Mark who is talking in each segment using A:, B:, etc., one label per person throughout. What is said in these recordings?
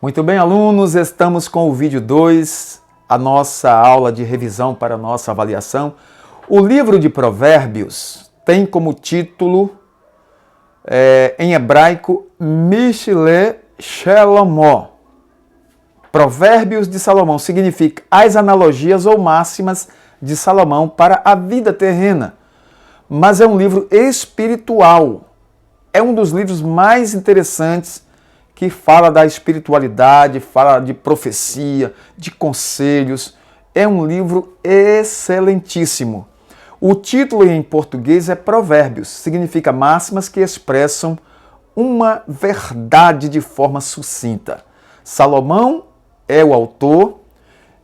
A: Muito bem, alunos, estamos com o vídeo 2, a nossa aula de revisão para a nossa avaliação. O livro de Provérbios tem como título, em hebraico, Mishle Shalomó. Provérbios de Salomão significa as analogias ou máximas de Salomão para a vida terrena. Mas é um livro espiritual. É um dos livros mais interessantes que fala da espiritualidade, fala de profecia, de conselhos. É um livro excelentíssimo. O título em português é Provérbios, significa máximas que expressam uma verdade de forma sucinta. Salomão é o autor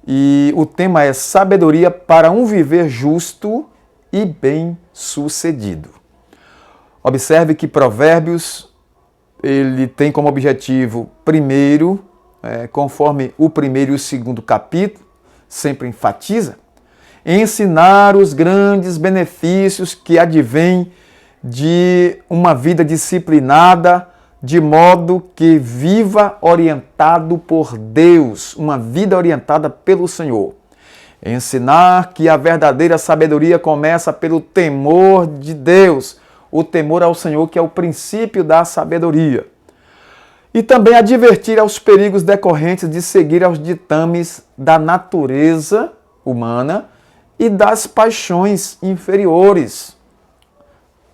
A: e o tema é sabedoria para um viver justo e bem-sucedido. Observe que Provérbios ele tem como objetivo, primeiro, conforme o primeiro e o segundo capítulo, sempre enfatiza, ensinar os grandes benefícios que advêm de uma vida disciplinada, de modo que viva orientado por Deus, uma vida orientada pelo Senhor. Ensinar que a verdadeira sabedoria começa pelo temor de Deus, o temor ao Senhor, que é o princípio da sabedoria. E também advertir aos perigos decorrentes de seguir aos ditames da natureza humana e das paixões inferiores.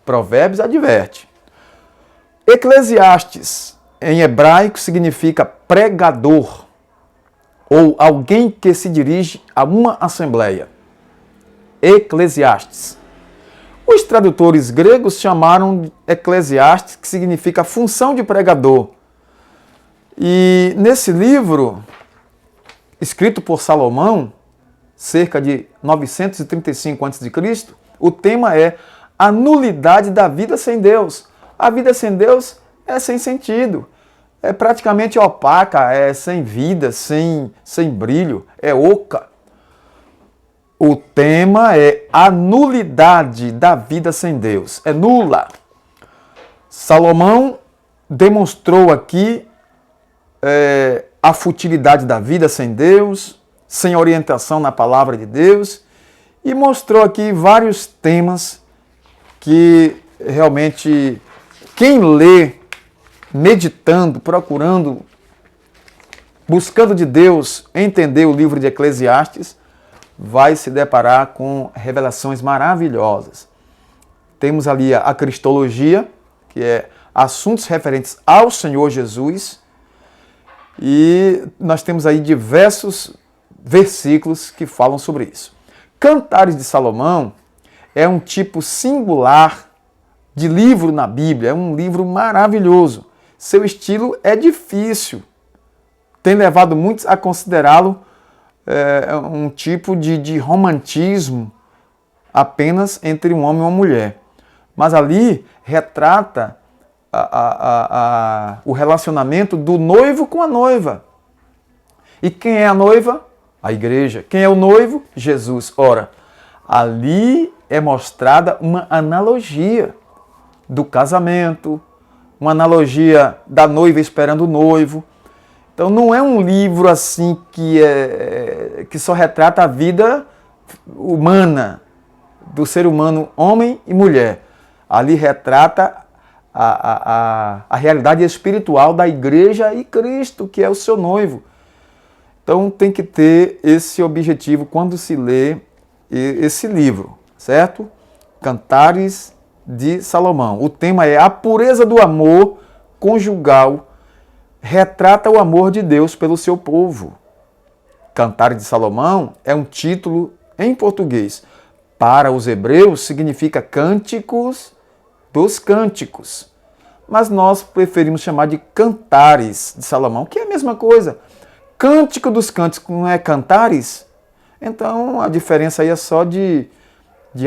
A: Provérbios adverte. Eclesiastes, em hebraico, significa pregador, ou alguém que se dirige a uma assembleia. Eclesiastes. Os tradutores gregos chamaram de Eclesiastes, que significa função de pregador. E nesse livro, escrito por Salomão, cerca de 935 a.C., o tema é a nulidade da vida sem Deus. A vida sem Deus é sem sentido, é praticamente opaca, é sem vida, sem brilho, é oca. O tema é a nulidade da vida sem Deus, é nula. Salomão demonstrou aqui a futilidade da vida sem Deus, sem orientação na palavra de Deus, e mostrou aqui vários temas que realmente quem lê, meditando, procurando, buscando de Deus entender o livro de Eclesiastes, vai se deparar com revelações maravilhosas. Temos ali a cristologia, que é assuntos referentes ao Senhor Jesus, e nós temos aí diversos versículos que falam sobre isso. Cantares de Salomão é um tipo singular de livro na Bíblia, é um livro maravilhoso. Seu estilo é difícil, tem levado muitos a considerá-lo um tipo de romantismo apenas entre um homem e uma mulher. Mas ali retrata o relacionamento do noivo com a noiva. E quem é a noiva? A igreja. Quem é o noivo? Jesus. Ora, ali é mostrada uma analogia do casamento, uma analogia da noiva esperando o noivo. Então não é um livro assim que só retrata a vida humana, do ser humano, homem e mulher. Ali retrata a realidade espiritual da igreja e Cristo, que é o seu noivo. Então tem que ter esse objetivo quando se lê esse livro, certo? Cantares de Salomão. O tema é a pureza do amor conjugal, retrata o amor de Deus pelo seu povo. Cantares de Salomão é um título em português. Para os hebreus significa cânticos dos cânticos. Mas nós preferimos chamar de Cantares de Salomão, que é a mesma coisa. Cântico dos cânticos não é Cantares? Então a diferença aí é só de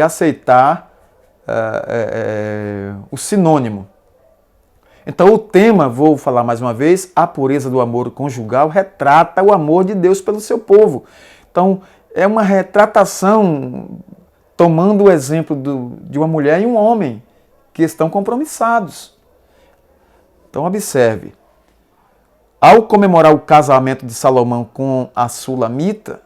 A: aceitar o sinônimo. Então o tema, vou falar mais uma vez, a pureza do amor conjugal retrata o amor de Deus pelo seu povo. Então é uma retratação tomando o exemplo de uma mulher e um homem que estão compromissados. Então observe, Ao comemorar o casamento de Salomão com a Sulamita,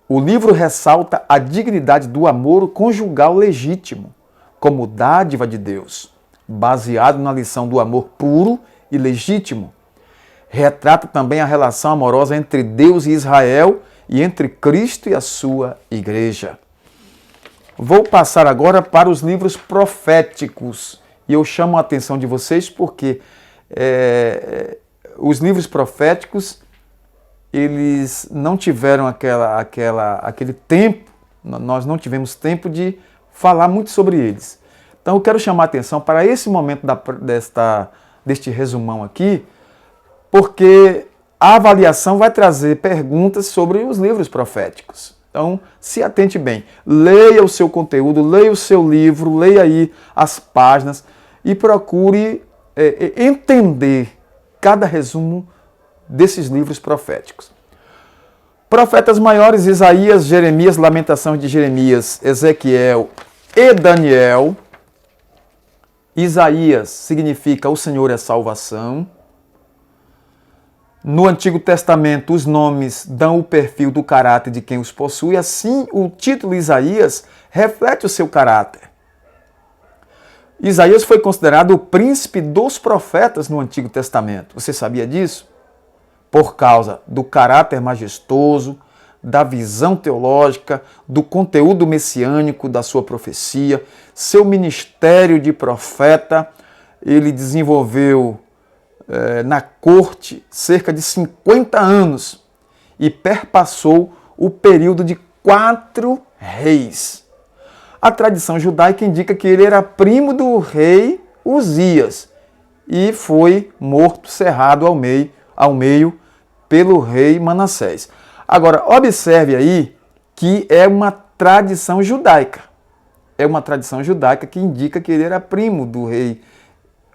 A: o livro ressalta a dignidade do amor conjugal legítimo, como dádiva de Deus, baseado na lição do amor puro e legítimo. Retrata também a relação amorosa entre Deus e Israel e entre Cristo e a sua igreja. Vou passar agora para os livros proféticos. E eu chamo a atenção de vocês porque os livros proféticos, eles não tiveram aquele tempo, nós não tivemos tempo de falar muito sobre eles. Então eu quero chamar a atenção para esse momento deste resumão aqui, porque a avaliação vai trazer perguntas sobre os livros proféticos. Então, se atente bem, leia o seu conteúdo, leia o seu livro, leia aí as páginas e procure entender cada resumo desses livros proféticos. Profetas maiores: Isaías, Jeremias, Lamentações de Jeremias, Ezequiel e Daniel. Isaías significa o Senhor é salvação. No Antigo Testamento, os nomes dão o perfil do caráter de quem os possui. Assim, o título Isaías reflete o seu caráter. Isaías foi considerado o príncipe dos profetas no Antigo Testamento. Você sabia disso? Por causa do caráter majestoso, da visão teológica, do conteúdo messiânico da sua profecia. Seu ministério de profeta, ele desenvolveu na corte cerca de 50 anos e perpassou o período de 4 reis. A tradição judaica indica que ele era primo do rei Uzias e foi morto, cerrado ao meio pelo rei Manassés. Agora, observe aí que é uma tradição judaica. É uma tradição judaica que indica que ele era primo do rei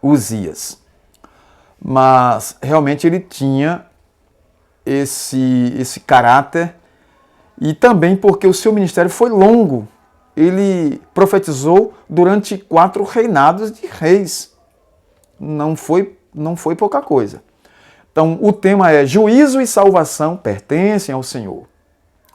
A: Uzias. Mas realmente ele tinha esse caráter, e também porque o seu ministério foi longo. Ele profetizou durante 4 reinados de reis. Não foi pouca coisa. Então o tema é: juízo e salvação pertencem ao Senhor.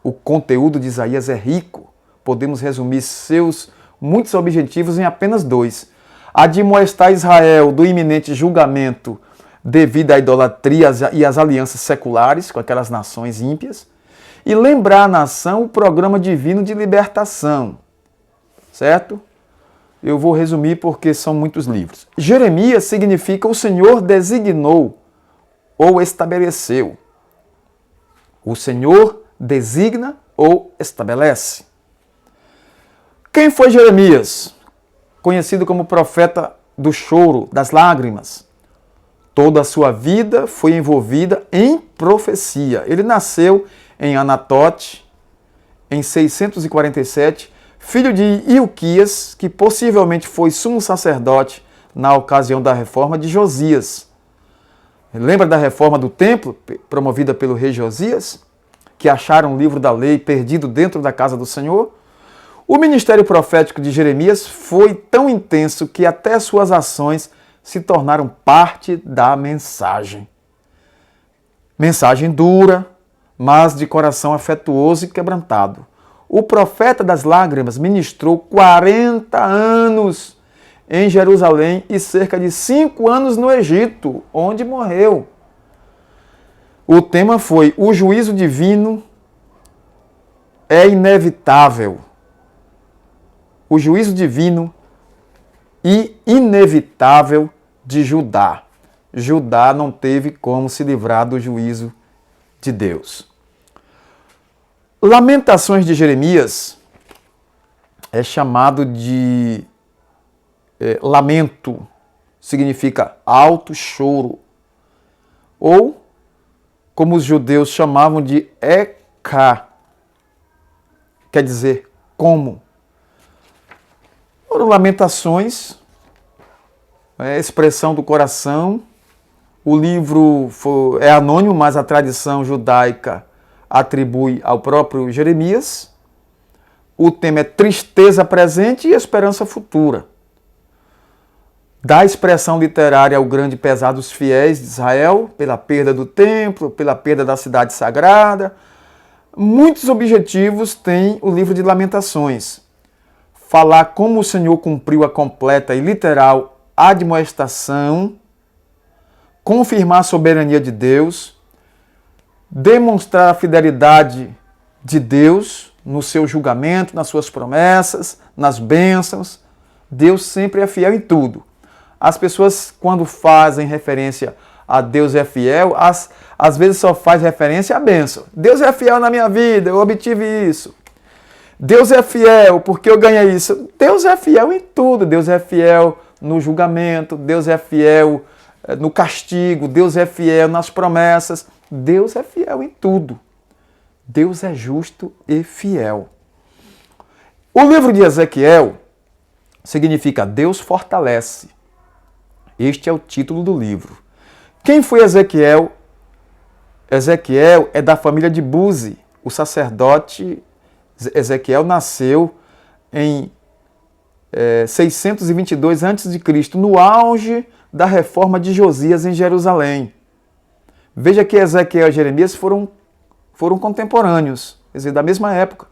A: O conteúdo de Isaías é rico. Podemos resumir seus muitos objetivos em apenas 2. Admoestar Israel do iminente julgamento devido à idolatria e às alianças seculares com aquelas nações ímpias, e lembrar à nação o programa divino de libertação. Certo? Eu vou resumir porque são muitos livros. Jeremias significa o Senhor designou ou estabeleceu. O Senhor designa ou estabelece. Quem foi Jeremias? Conhecido como profeta do choro, das lágrimas. Toda a sua vida foi envolvida em profecia. Ele nasceu em Anatote, em 647, filho de Ilquias, que possivelmente foi sumo sacerdote na ocasião da reforma de Josias. Lembra da reforma do templo, promovida pelo rei Josias? Que acharam o livro da lei perdido dentro da casa do Senhor? O ministério profético de Jeremias foi tão intenso que até suas ações se tornaram parte da mensagem. Mensagem dura, mas de coração afetuoso e quebrantado. O profeta das lágrimas ministrou 40 anos em Jerusalém e cerca de 5 anos no Egito, onde morreu. O tema foi: o juízo divino é inevitável. O juízo divino e inevitável de Judá. Judá não teve como se livrar do juízo de Deus. Lamentações de Jeremias é chamado de lamento, significa alto choro, ou como os judeus chamavam de Eka, quer dizer como. Foram lamentações, expressão do coração. O livro é anônimo, mas a tradição judaica atribui ao próprio Jeremias. O tema é tristeza presente e esperança futura. dá expressão literária ao grande pesar dos fiéis de Israel, pela perda do templo, pela perda da cidade sagrada. Muitos objetivos tem o livro de Lamentações. Falar como o Senhor cumpriu a completa e literal admoestação, confirmar a soberania de Deus, demonstrar a fidelidade de Deus no seu julgamento, nas suas promessas, nas bênçãos. Deus sempre é fiel em tudo. As pessoas, quando fazem referência a Deus é fiel, às vezes só faz referência à bênção. Deus é fiel na minha vida, eu obtive isso. Deus é fiel porque eu ganhei isso. Deus é fiel em tudo. Deus é fiel no julgamento, Deus é fiel no castigo, Deus é fiel nas promessas. Deus é fiel em tudo. Deus é justo e fiel. O livro de Ezequiel significa Deus fortalece. Este é o título do livro. Quem foi Ezequiel? Ezequiel é da família de Buzi. O sacerdote Ezequiel nasceu em 622 a.C., no auge da reforma de Josias em Jerusalém. Veja que Ezequiel e Jeremias foram contemporâneos, quer dizer, da mesma época.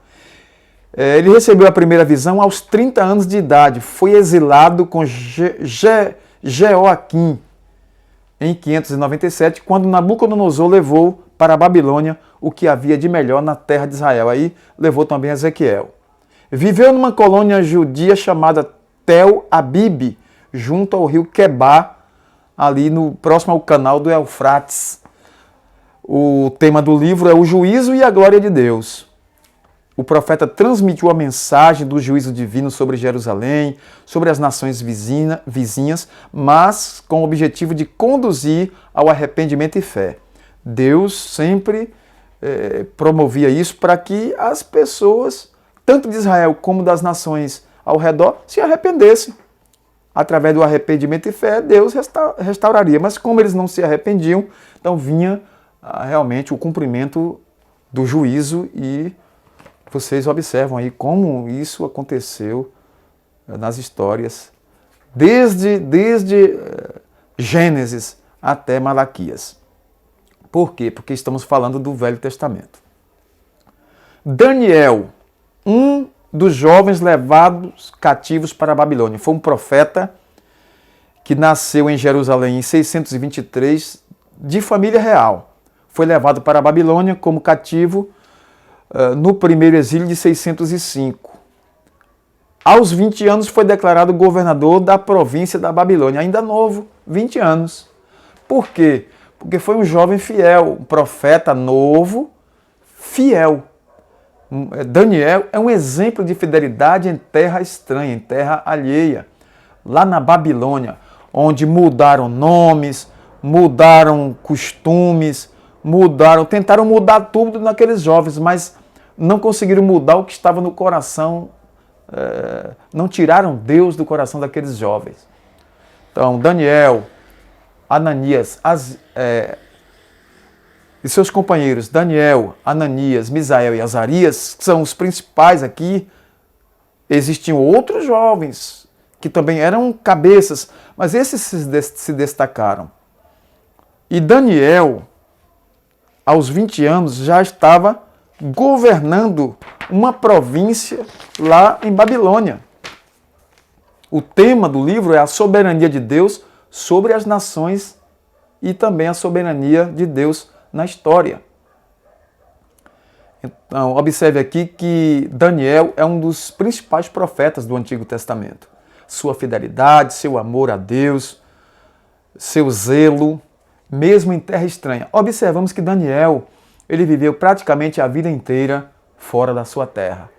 A: Ele recebeu a primeira visão aos 30 anos de idade. Foi exilado com Jeoaquim em 597, quando Nabucodonosor levou para a Babilônia o que havia de melhor na terra de Israel. Aí levou também Ezequiel. Viveu numa colônia judia chamada Tel Abib, junto ao rio Quebar, ali próximo ao canal do Eufrates. O tema do livro é o juízo e a glória de Deus. O profeta transmitiu a mensagem do juízo divino sobre Jerusalém, sobre as nações vizinhas, mas com o objetivo de conduzir ao arrependimento e fé. Deus sempre promovia isso para que as pessoas, tanto de Israel como das nações ao redor, se arrependessem. Através do arrependimento e fé, Deus restauraria. Mas como eles não se arrependiam, então vinha realmente o cumprimento do juízo, e vocês observam aí como isso aconteceu nas histórias, desde Gênesis até Malaquias. Por quê? Porque estamos falando do Velho Testamento. Daniel, um dos jovens levados cativos para a Babilônia, foi um profeta que nasceu em Jerusalém em 623, de família real. Foi levado para a Babilônia como cativo no primeiro exílio de 605. Aos 20 anos foi declarado governador da província da Babilônia, ainda novo, 20 anos. Por quê? Porque foi um jovem fiel, um profeta novo, fiel. Daniel é um exemplo de fidelidade em terra estranha, em terra alheia. Lá na Babilônia, onde mudaram nomes, mudaram costumes, tentaram mudar tudo naqueles jovens, mas não conseguiram mudar o que estava no coração, não tiraram Deus do coração daqueles jovens. Então, Daniel, Ananias e seus companheiros, Daniel, Ananias, Misael e Azarias, são os principais aqui. Existiam outros jovens que também eram cabeças, mas esses se destacaram. E Daniel, aos 20 anos, já estava governando uma província lá em Babilônia. O tema do livro é a soberania de Deus sobre as nações e também a soberania de Deus na história. Então, observe aqui que Daniel é um dos principais profetas do Antigo Testamento. Sua fidelidade, seu amor a Deus, seu zelo, mesmo em terra estranha. Observamos que Daniel, ele viveu praticamente a vida inteira fora da sua terra.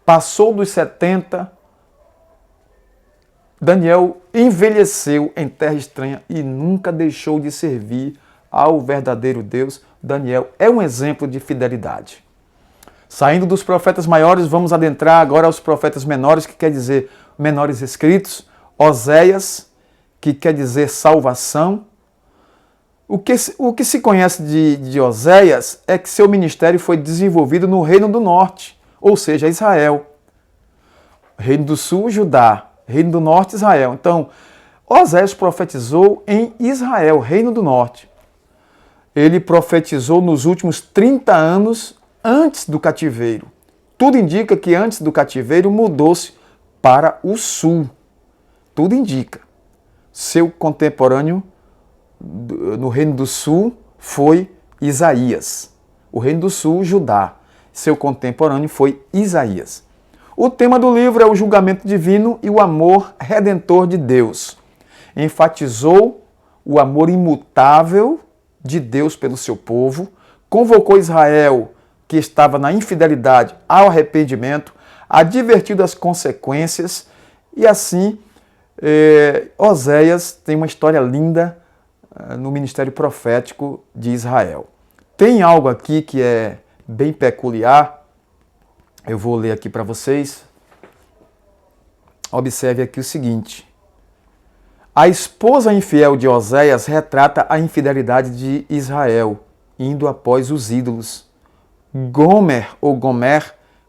A: Passou dos 70, Daniel envelheceu em terra estranha e nunca deixou de servir ao verdadeiro Deus. Daniel é um exemplo de fidelidade. Saindo dos profetas maiores, vamos adentrar agora aos profetas menores, que quer dizer menores escritos. Oséias, que quer dizer salvação. O que se conhece de Oséias é que seu ministério foi desenvolvido no Reino do Norte, ou seja, Israel. Reino do Sul, Judá. Reino do Norte, Israel. Então, Oséias profetizou em Israel, Reino do Norte. Ele profetizou nos últimos 30 anos antes do cativeiro. Tudo indica que antes do cativeiro mudou-se para o sul. Tudo indica. Seu contemporâneo no Reino do Sul foi Isaías. O Reino do Sul, Judá. Seu contemporâneo foi Isaías. O tema do livro é o julgamento divino e o amor redentor de Deus. Enfatizou o amor imutável de Deus pelo seu povo, convocou Israel, que estava na infidelidade, ao arrependimento, advertiu das consequências, e assim Oséias tem uma história linda no ministério profético de Israel. Tem algo aqui que é bem peculiar, eu vou ler aqui para vocês. Observe aqui o seguinte: a esposa infiel de Oséias retrata a infidelidade de Israel, indo após os ídolos. Gomer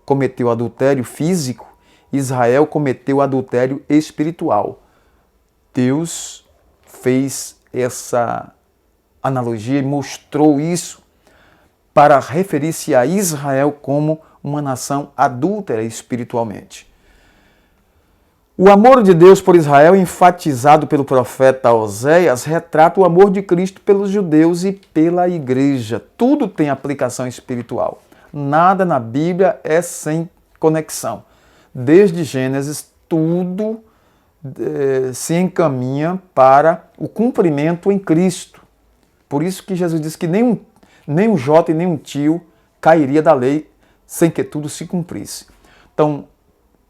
A: cometeu adultério físico, Israel cometeu adultério espiritual. Deus fez essa analogia e mostrou isso para referir-se a Israel como uma nação adúltera espiritualmente. O amor de Deus por Israel, enfatizado pelo profeta Oséias, retrata o amor de Cristo pelos judeus e pela igreja. Tudo tem aplicação espiritual. Nada na Bíblia é sem conexão. Desde Gênesis, tudo se encaminha para o cumprimento em Cristo. Por isso que Jesus disse que nem um jota e nem um tio cairia da lei sem que tudo se cumprisse. Então,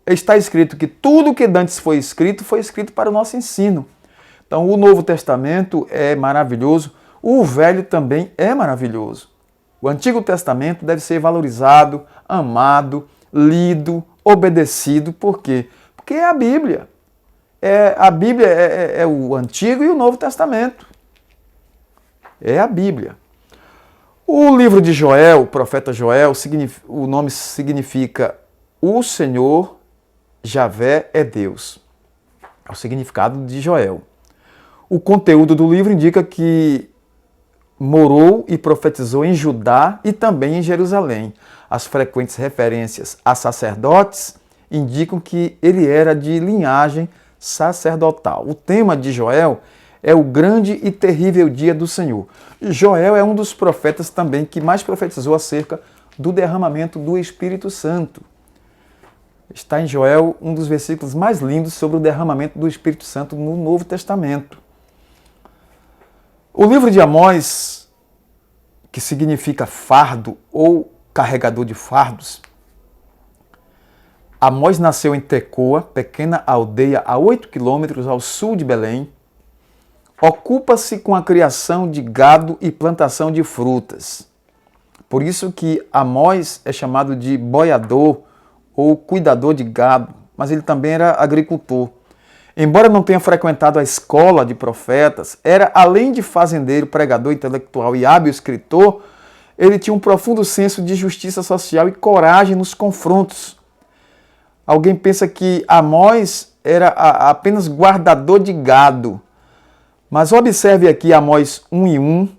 A: está escrito que tudo que antes foi escrito para o nosso ensino. Então, o Novo Testamento é maravilhoso, o Velho também é maravilhoso. O Antigo Testamento deve ser valorizado, amado, lido, obedecido. Por quê? Porque é a Bíblia. A Bíblia é o Antigo e o Novo Testamento. É a Bíblia. O livro de Joel, o profeta Joel, o nome significa o Senhor Javé é Deus. É o significado de Joel. O conteúdo do livro indica que morou e profetizou em Judá e também em Jerusalém. As frequentes referências a sacerdotes indicam que ele era de linhagem sacerdotal. O tema de Joel é o grande e terrível dia do Senhor. Joel é um dos profetas também que mais profetizou acerca do derramamento do Espírito Santo. Está em Joel um dos versículos mais lindos sobre o derramamento do Espírito Santo no Novo Testamento. O livro de Amós, que significa fardo ou carregador de fardos, Amós nasceu em Tecoa, pequena aldeia a 8 quilômetros ao sul de Belém. Ocupa-se com a criação de gado e plantação de frutas. Por isso que Amós é chamado de boiador ou cuidador de gado, mas ele também era agricultor. Embora não tenha frequentado a escola de profetas, era, além de fazendeiro, pregador, intelectual e hábil escritor, ele tinha um profundo senso de justiça social e coragem nos confrontos. Alguém pensa que Amós era apenas guardador de gado, mas observe aqui Amós 1:1,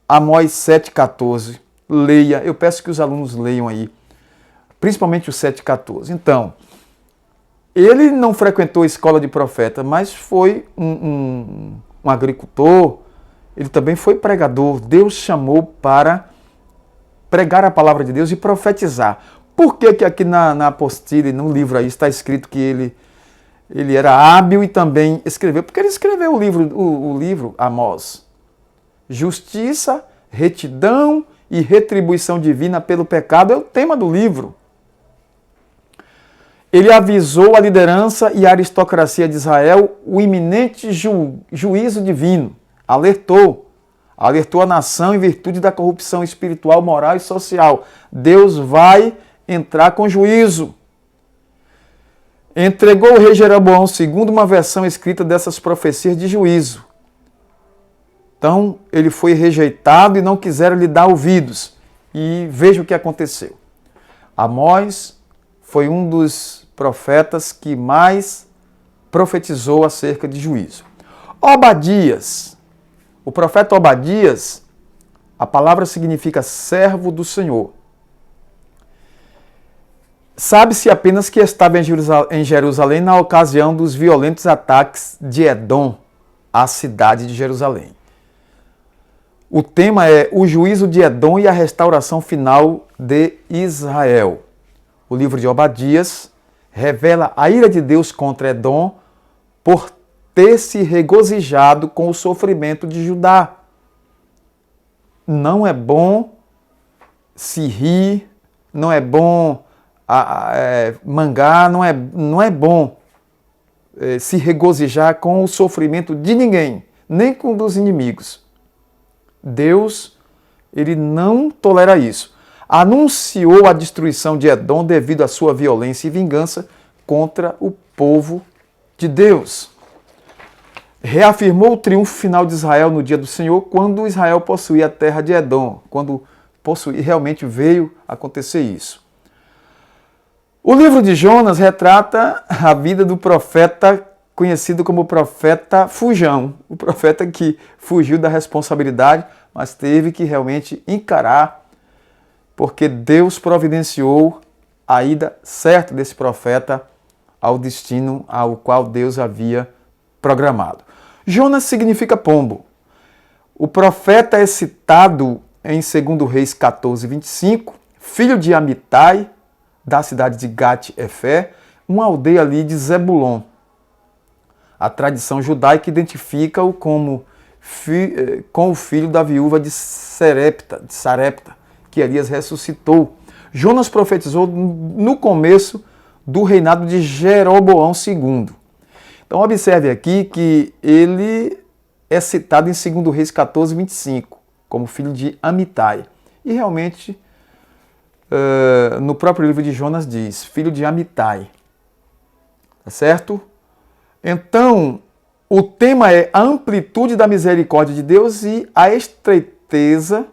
A: Amós 7:14. Leia, eu peço que os alunos leiam aí, principalmente o 7:14. Então, ele não frequentou a escola de profeta, mas foi um agricultor, ele também foi pregador. Deus chamou para pregar a palavra de Deus e profetizar. Por que aqui na apostila e no livro aí está escrito que ele era hábil e também escreveu? Porque ele escreveu o livro Amós. Justiça, retidão e retribuição divina pelo pecado é o tema do livro. Ele avisou a liderança e a aristocracia de Israel o iminente juízo divino. Alertou a nação em virtude da corrupção espiritual, moral e social. Deus vai entrar com juízo. Entregou o rei Jeroboão segundo uma versão escrita dessas profecias de juízo. Então, ele foi rejeitado e não quiseram lhe dar ouvidos. E veja o que aconteceu. Amós foi um dos profetas que mais profetizou acerca de juízo. Obadias, o profeta Obadias, a palavra significa servo do Senhor. Sabe-se apenas que estava em Jerusalém na ocasião dos violentos ataques de Edom à cidade de Jerusalém. O tema é o juízo de Edom e a restauração final de Israel. O livro de Obadias revela a ira de Deus contra Edom por ter se regozijado com o sofrimento de Judá. Não é bom se rir, não é bom mangar, não é bom se regozijar com o sofrimento de ninguém, nem com dos inimigos. Deus, ele não tolera isso. Anunciou a destruição de Edom devido à sua violência e vingança contra o povo de Deus. Reafirmou o triunfo final de Israel no dia do Senhor, quando Israel possuía a terra de Edom, quando realmente veio acontecer isso. O livro de Jonas retrata a vida do profeta conhecido como profeta fujão, o profeta que fugiu da responsabilidade, mas teve que realmente encarar, porque Deus providenciou a ida certa desse profeta ao destino ao qual Deus havia programado. Jonas significa pombo. O profeta é citado em 2 Reis 14, 25, filho de Amitai, da cidade de Gat-Efé, uma aldeia ali de Zebulon. A tradição judaica identifica-o com o filho da viúva de Sarepta, que Elias ressuscitou. Jonas profetizou no começo do reinado de Jeroboão II. Então observe aqui que ele é citado em 2 Reis 14, 25, como filho de Amitai. E realmente, no próprio livro de Jonas diz, filho de Amitai. Tá certo? Então, o tema é a amplitude da misericórdia de Deus e a estreiteza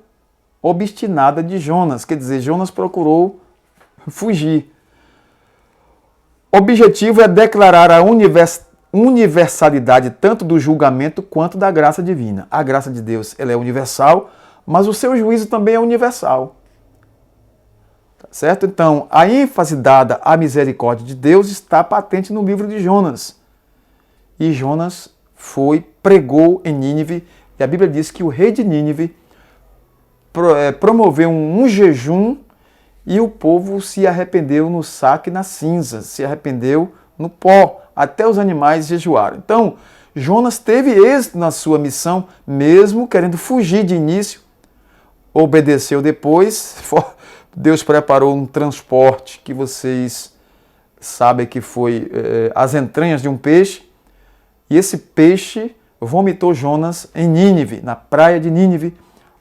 A: obstinada de Jonas. Quer dizer, Jonas procurou fugir. O objetivo é declarar a universalidade tanto do julgamento quanto da graça divina. A graça de Deus, ela é universal, mas o seu juízo também é universal. Tá certo? Então, a ênfase dada à misericórdia de Deus está patente no livro de Jonas. E Jonas pregou em Nínive, e a Bíblia diz que o rei de Nínive promoveu um jejum e o povo se arrependeu no saco e nas cinzas, se arrependeu no pó, até os animais jejuaram. Então, Jonas teve êxito na sua missão, mesmo querendo fugir de início, obedeceu depois, Deus preparou um transporte que vocês sabem que foi as entranhas de um peixe, e esse peixe vomitou Jonas em Nínive, na praia de Nínive,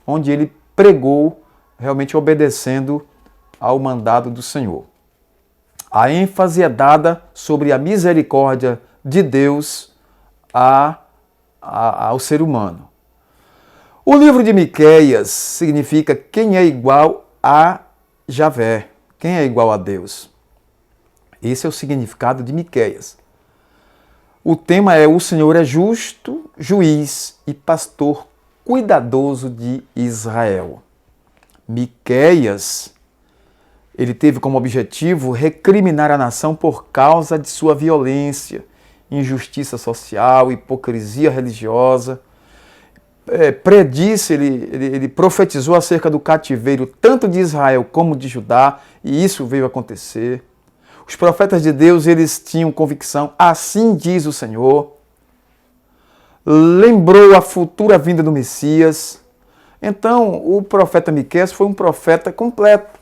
A: onde ele pregou, realmente obedecendo ao mandado do Senhor. A ênfase é dada sobre a misericórdia de Deus ao ser humano. O livro de Miqueias significa quem é igual a Javé, quem é igual a Deus. Esse é o significado de Miqueias. O tema é o Senhor é justo, juiz e pastor cuidadoso de Israel. Miqueias, ele teve como objetivo recriminar a nação por causa de sua violência, injustiça social, hipocrisia religiosa. Ele profetizou acerca do cativeiro tanto de Israel como de Judá, e isso veio acontecer. Os profetas de Deus, eles tinham convicção, assim diz o Senhor. Lembrou a futura vinda do Messias. Então, o profeta Miqueias foi um profeta completo,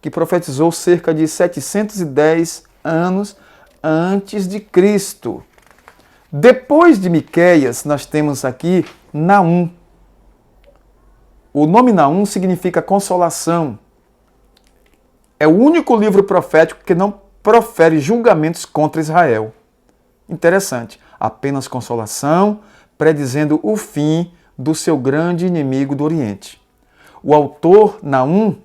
A: que profetizou cerca de 710 anos antes de Cristo. Depois de Miqueias, nós temos aqui Naum. O nome Naum significa consolação. É o único livro profético que não profere julgamentos contra Israel. Interessante. Apenas consolação, predizendo o fim do seu grande inimigo do Oriente. O autor, Naum,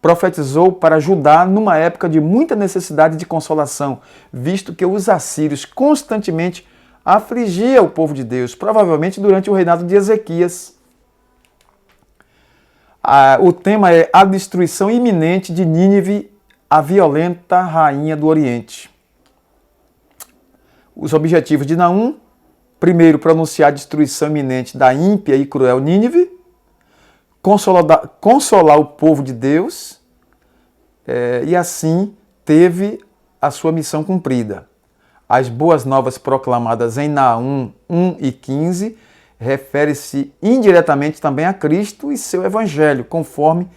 A: profetizou para Judá numa época de muita necessidade de consolação, visto que os assírios constantemente afligiam o povo de Deus, provavelmente durante o reinado de Ezequias. O tema é a destruição iminente de Nínive, a violenta rainha do Oriente. Os objetivos de Naum: primeiro, pronunciar a destruição iminente da ímpia e cruel Nínive, consolar o povo de Deus, e assim teve a sua missão cumprida. As boas novas proclamadas em Naum 1 e 15 refere-se indiretamente também a Cristo e seu evangelho, conforme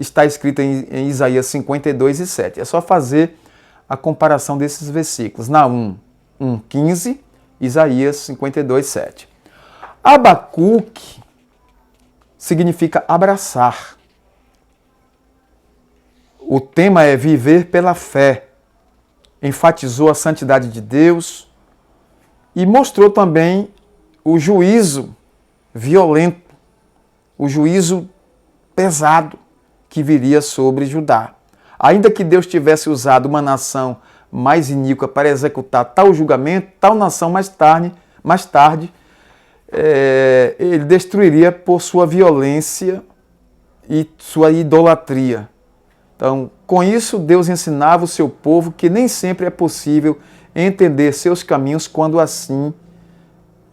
A: está escrito em Isaías 52 e 7. É só fazer a comparação desses versículos. Naum 1, 15, Isaías 52, 7. Abacuque significa abraçar. O tema é viver pela fé. Enfatizou a santidade de Deus e mostrou também o juízo violento, o juízo pesado que viria sobre Judá. Ainda que Deus tivesse usado uma nação mais iníqua para executar tal julgamento, tal nação mais tarde ele destruiria por sua violência e sua idolatria. Então, com isso, Deus ensinava o seu povo que nem sempre é possível entender seus caminhos quando assim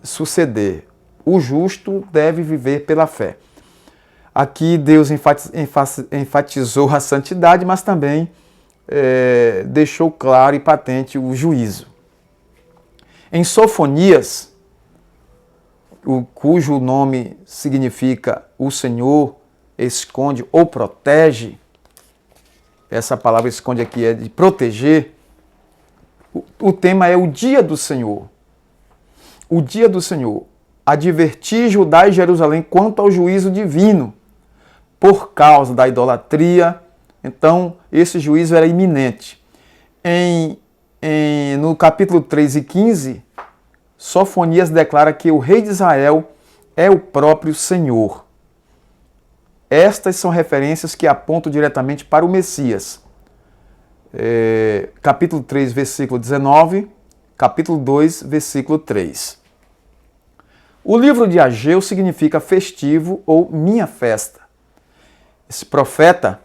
A: suceder. O justo deve viver pela fé. Aqui Deus enfatizou a santidade, mas também deixou claro e patente o juízo. Em Sofonias, cujo nome significa o Senhor esconde ou protege, essa palavra esconde aqui é de proteger, o tema é o dia do Senhor. O dia do Senhor. Advertir Judá e Jerusalém quanto ao juízo divino, por causa da idolatria. Então, esse juízo era iminente. No capítulo 3 e 15, Sofonias declara que o rei de Israel é o próprio Senhor. Estas são referências que apontam diretamente para o Messias. Capítulo 3, versículo 19, capítulo 2, versículo 3. O livro de Ageu significa festivo ou minha festa. Esse profeta,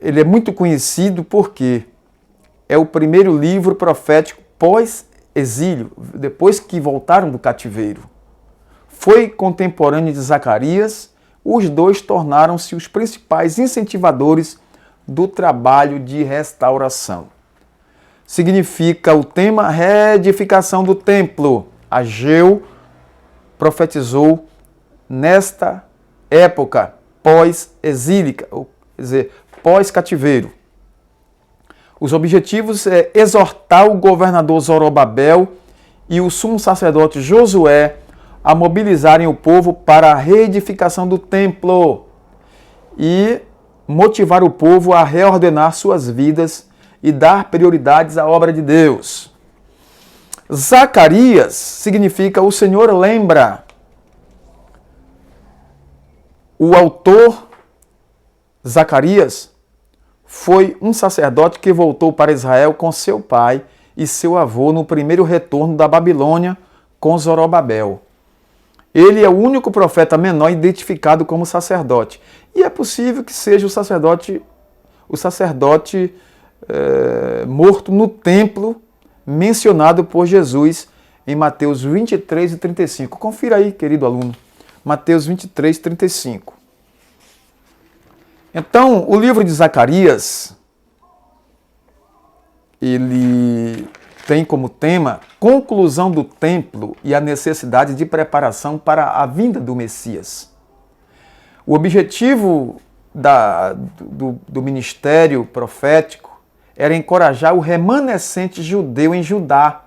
A: ele é muito conhecido porque é o primeiro livro profético pós-exílio, depois que voltaram do cativeiro. Foi contemporâneo de Zacarias, os dois tornaram-se os principais incentivadores do trabalho de restauração. Significa o tema reedificação do templo. Ageu profetizou nesta época pós-exílica, quer dizer, pós-cativeiro. Os objetivos é exortar o governador Zorobabel e o sumo sacerdote Josué a mobilizarem o povo para a reedificação do templo e motivar o povo a reordenar suas vidas e dar prioridades à obra de Deus. Zacarias significa o Senhor lembra. O autor Zacarias foi um sacerdote que voltou para Israel com seu pai e seu avô no primeiro retorno da Babilônia com Zorobabel. Ele é o único profeta menor identificado como sacerdote. E é possível que seja o sacerdote morto no templo mencionado por Jesus em Mateus 23 e 35. Confira aí, querido aluno. Mateus 23, 35. Então, o livro de Zacarias, ele tem como tema conclusão do templo e a necessidade de preparação para a vinda do Messias. O objetivo do ministério profético era encorajar o remanescente judeu em Judá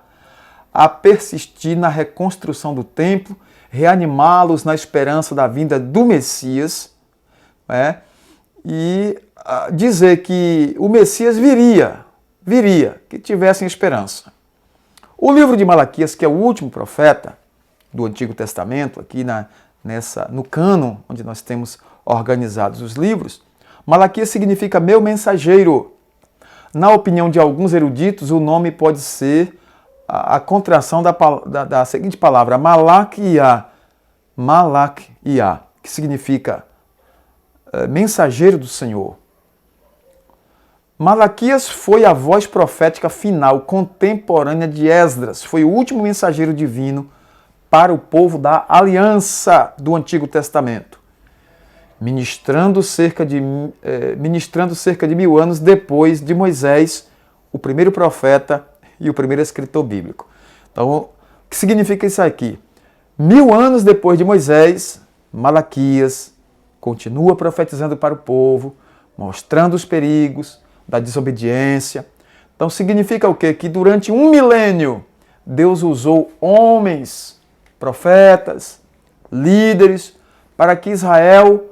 A: a persistir na reconstrução do templo, reanimá-los na esperança da vinda do Messias, e dizer que o Messias viria, que tivessem esperança. O livro de Malaquias, que é o último profeta do Antigo Testamento, aqui no cânon, onde nós temos organizados os livros, Malaquias significa meu mensageiro. Na opinião de alguns eruditos, o nome pode ser a contração da seguinte palavra, Malaquiah, que significa mensageiro do Senhor. Malaquias foi a voz profética final, contemporânea de Esdras. Foi o último mensageiro divino para o povo da aliança do Antigo Testamento, ministrando cerca de 1000 anos depois de Moisés, o primeiro profeta e o primeiro escritor bíblico. Então, o que significa isso aqui? 1000 anos depois de Moisés, Malaquias continua profetizando para o povo, mostrando os perigos da desobediência. Então significa o quê? Que durante 1 milênio Deus usou homens, profetas, líderes, para que Israel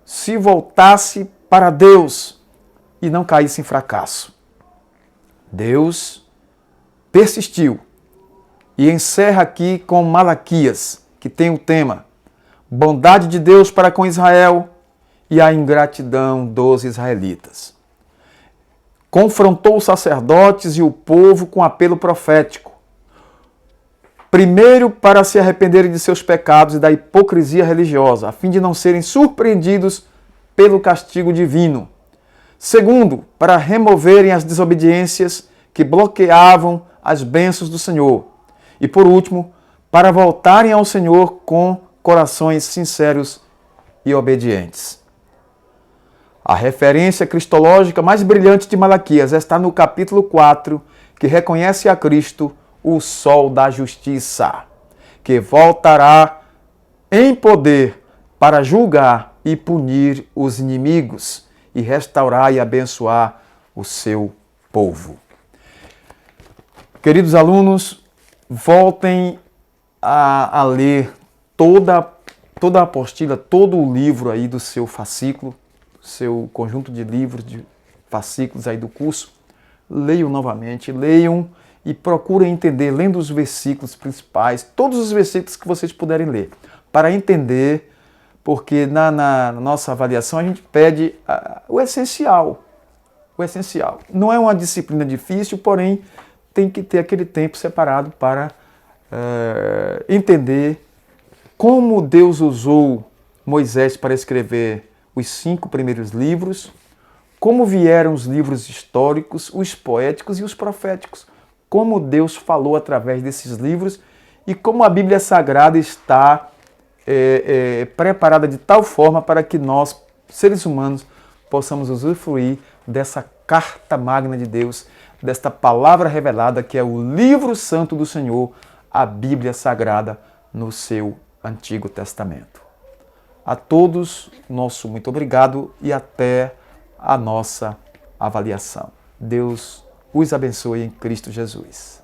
A: se voltasse para Deus e não caísse em fracasso. Deus persistiu e encerra aqui com Malaquias, que tem o tema bondade de Deus para com Israel e a ingratidão dos israelitas. Confrontou os sacerdotes e o povo com apelo profético. Primeiro, para se arrependerem de seus pecados e da hipocrisia religiosa, a fim de não serem surpreendidos pelo castigo divino. Segundo, para removerem as desobediências que bloqueavam as bênçãos do Senhor. E por último, para voltarem ao Senhor com corações sinceros e obedientes. A referência cristológica mais brilhante de Malaquias está no capítulo 4, que reconhece a Cristo, o sol da justiça, que voltará em poder para julgar e punir os inimigos e restaurar e abençoar o seu povo. Queridos alunos, voltem a ler toda a apostila, todo o livro aí do seu fascículo, seu conjunto de livros, de fascículos aí do curso. Leiam novamente, leiam e procurem entender, lendo os versículos principais, todos os versículos que vocês puderem ler, para entender, porque na nossa avaliação a gente pede o essencial. O essencial. Não é uma disciplina difícil, porém tem que ter aquele tempo separado para entender como Deus usou Moisés para escrever os 5 primeiros livros, como vieram os livros históricos, os poéticos e os proféticos, como Deus falou através desses livros e como a Bíblia Sagrada está preparada de tal forma para que nós, seres humanos, possamos usufruir dessa carta magna de Deus, desta palavra revelada que é o livro santo do Senhor, a Bíblia Sagrada no seu Antigo Testamento. A todos, nosso muito obrigado e até a nossa avaliação. Deus os abençoe em Cristo Jesus.